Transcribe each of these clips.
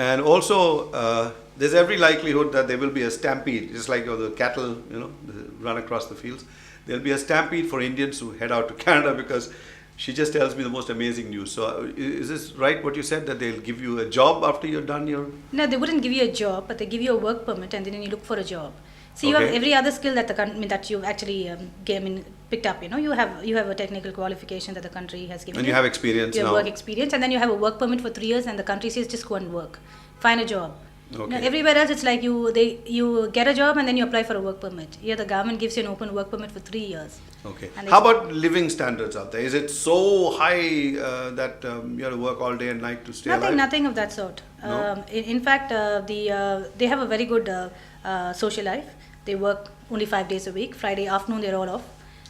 And also, there's every likelihood that there will be a stampede, just like the cattle, run across the fields. There'll be a stampede for Indians who head out to Canada because she just tells me the most amazing news. So, is this right what you said, that they'll give you a job after you're done your... No, they wouldn't give you a job, but they give you a work permit and then you look for a job. So you have every other skill that that you've actually picked up. You have a technical qualification that the country has given you. And you have experience now. You have work experience, and then you have a work permit for 3 years, and the country says just go and work, find a job. Okay. Now, everywhere else it's like you get a job and then you apply for a work permit. Here the government gives you an open work permit for 3 years. Okay. How about living standards out there? Is it so high that you have to work all day and night to stay alive? Nothing of that sort. No? In fact, they have a very good social life. They work only 5 days a week. Friday afternoon they're all off.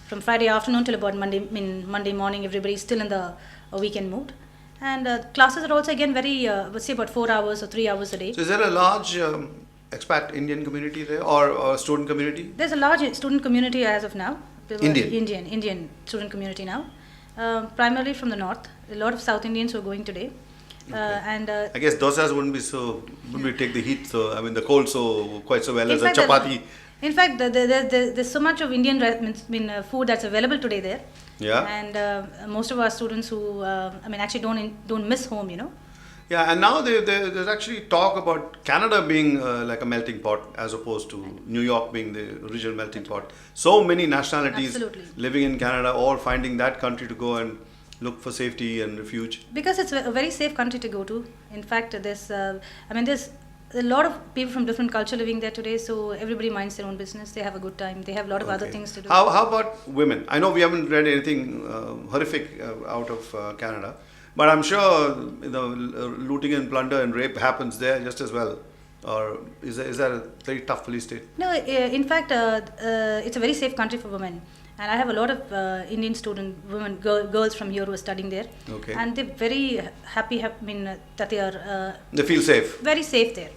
From Friday afternoon till about Monday morning, everybody's still in the weekend mood. And classes are also again very, let's say about 4 hours or 3 hours a day. So is there a large expat Indian community there, or student community? There's a large student community as of now. Indian student community now. Primarily from the north. A lot of South Indians who are going today. Okay. I guess dosas wouldn't take the heat, the cold quite so well as a chapati. In fact, there's so much of Indian food that's available today there. Yeah. And most of our students who actually don't miss home, Yeah, and now there's actually talk about Canada being like a melting pot as opposed to New York being the original melting pot. So many nationalities living in Canada, all finding that country to go and look for safety and refuge. Because it's a very safe country to go to. In fact, there's a lot of people from different culture living there today, so everybody minds their own business. They have a good time. They have a lot of other things to do. How about women? I know we haven't read anything horrific out of Canada, but I'm sure looting and plunder and rape happens there just as well. Or is that a very tough police state? No, in fact, it's a very safe country for women. And I have a lot of Indian girls from here who are studying there. Okay. And they're very happy, that they are... they feel safe. Very safe there.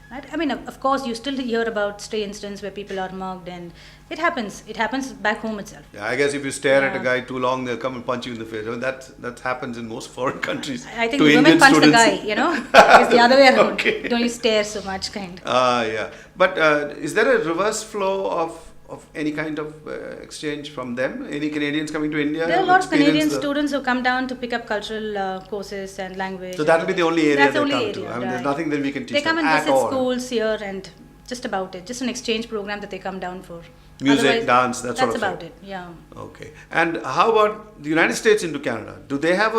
Right? Of course, you still hear about stray incidents where people are mugged, and it happens. It happens back home itself. Yeah, I guess if you stare at a guy too long, they'll come and punch you in the face. That happens in most foreign countries. I think women punch the guy, It's the other way around. Okay. Don't you stare so much, kind. Yeah. But is there a reverse flow of any kind of exchange from them? Any Canadians coming to India? There are a lot of Canadian students who come down to pick up cultural courses and language. So that will be the only area they come area, to. There's nothing that we can teach them. They come and visit schools here and just about it. Just an exchange program that they come down for. Music, dance, that sort of thing. That's about it, yeah. Okay. And how about the United States into Canada? Do they have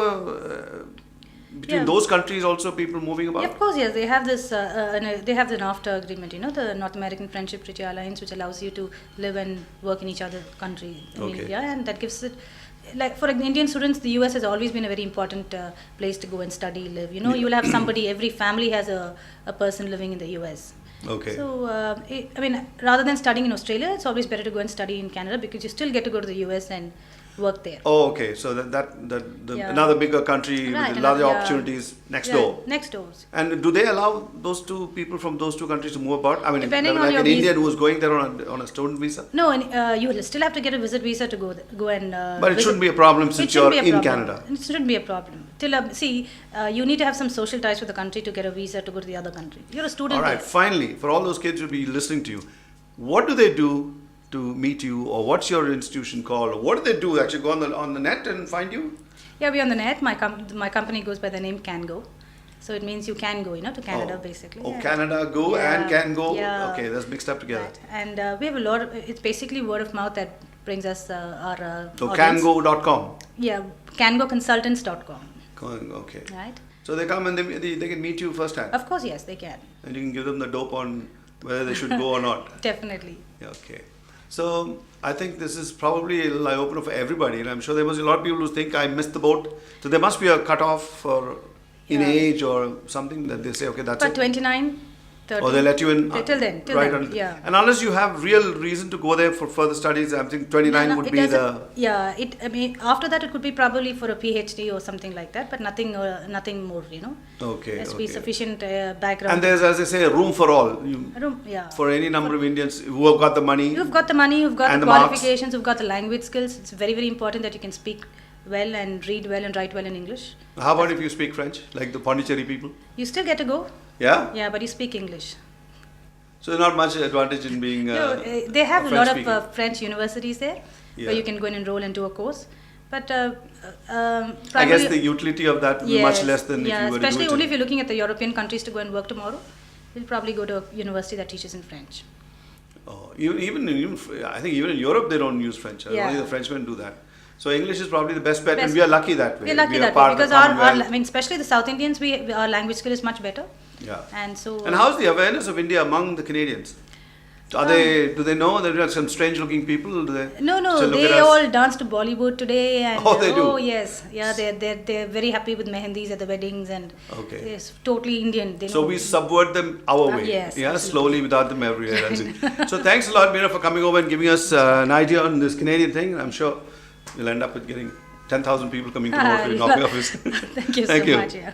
between those countries also people moving about? Yeah, of course, yes. They have this. They have the NAFTA agreement, the North American Friendship Treaty Alliance, which allows you to live and work in each other's country. And that gives it. Like for Indian students, the US has always been a very important place to go and study, live. You will have somebody. Every family has a person living in the US. Okay. So rather than studying in Australia, it's always better to go and study in Canada because you still get to go to the US and work there. Oh, okay. So another bigger country with larger opportunities next door. Next door. And do they allow those two people from those two countries to move about? Depending on like your an Indian who is going there on a student visa? No, you will still have to get a visit visa to go and. But it shouldn't be a problem since you're in Canada. It shouldn't be a problem. You need to have some social ties with the country to get a visa to go to the other country. You're a student. All right. Finally, for all those kids who will be listening to you, what do they do to meet you, or what's your institution called, or what do they do? Actually go on the net and find you? Yeah, we're on the net. My company goes by the name Can Go. So it means you can go, to Canada basically. Oh, Canada Go and Can Go. Yeah. Okay, that's mixed up together. Right. And we have a lot of, it's basically word of mouth that brings us our So audience. cango.com. Yeah, cangoconsultants.com. Okay. Right. So they come and they can meet you firsthand. Of course, yes, they can. And you can give them the dope on whether they should go or not. Definitely. Okay. So I think this is probably a little eye-opener for everybody, and I'm sure there must be a lot of people who think I missed the boat. So there must be a cutoff in age or something that they say, okay, that's but it. 29, 30. Or they let you in till then, yeah. And unless you have real reason to go there for further studies, I think 29 would be the... Yeah, after that it could be probably for a PhD or something like that, but nothing more, Okay. There has to be sufficient background. And there's, as they say, a room for all. For any number of Indians who have got the money. You've got the money, you've got the qualifications, you've got the language skills. It's very, very important that you can speak well and read well and write well in English. How about if you speak French, like the Pondicherry people? You still get to go. Yeah? Yeah, but you speak English. So there's not much advantage in being They have a lot of French-speaking. French universities there Yeah. where you can go and enroll into a course. But I guess the utility of that will be much less than if you were to do especially it only in- if you're looking at the European countries to go and work tomorrow. You'll probably go to a university that teaches in French. Oh, I think even in Europe they don't use French. Yeah. Only the Frenchmen do that. So English is probably the best bet, and Best. we are lucky that way. We're lucky we are that part way of because the our Commonwealth. I mean, especially the South Indians, our language skill is much better. Yeah. And so. And how's the awareness of India among the Canadians? Do they know there are some strange looking people? Do they No, still look at they us? all dance to Bollywood today, and Oh, they do? oh yes, yeah, they're very happy with mehendis at the weddings, and Okay. it's totally Indian. They So know. we subvert them our way. Yes, Yeah, absolutely. slowly without them everywhere. I see. So thanks a lot, Meera, for coming over and giving us an idea on this Canadian thing. I'm sure we'll end up with getting 10,000 people coming tomorrow to knock me off his. Thank you Thank so you. much. Yeah.